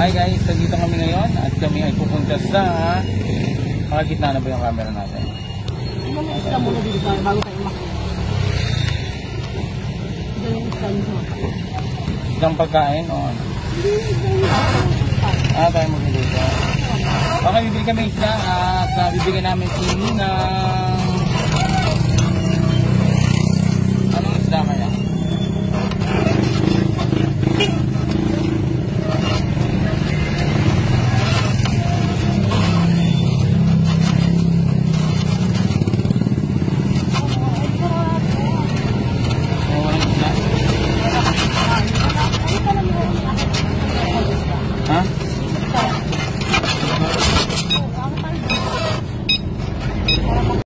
Hi guys, dito kami ngayon at kami ay pupunta sa gitna na ba yung camera natin? Ano mo isla muna dito tayo bago tayo umakyat? Diyan yung isla nyo. Isang pagkain o ano? Tayo magdito. Okay, bibili kami isla at bibigyan namin si Nina.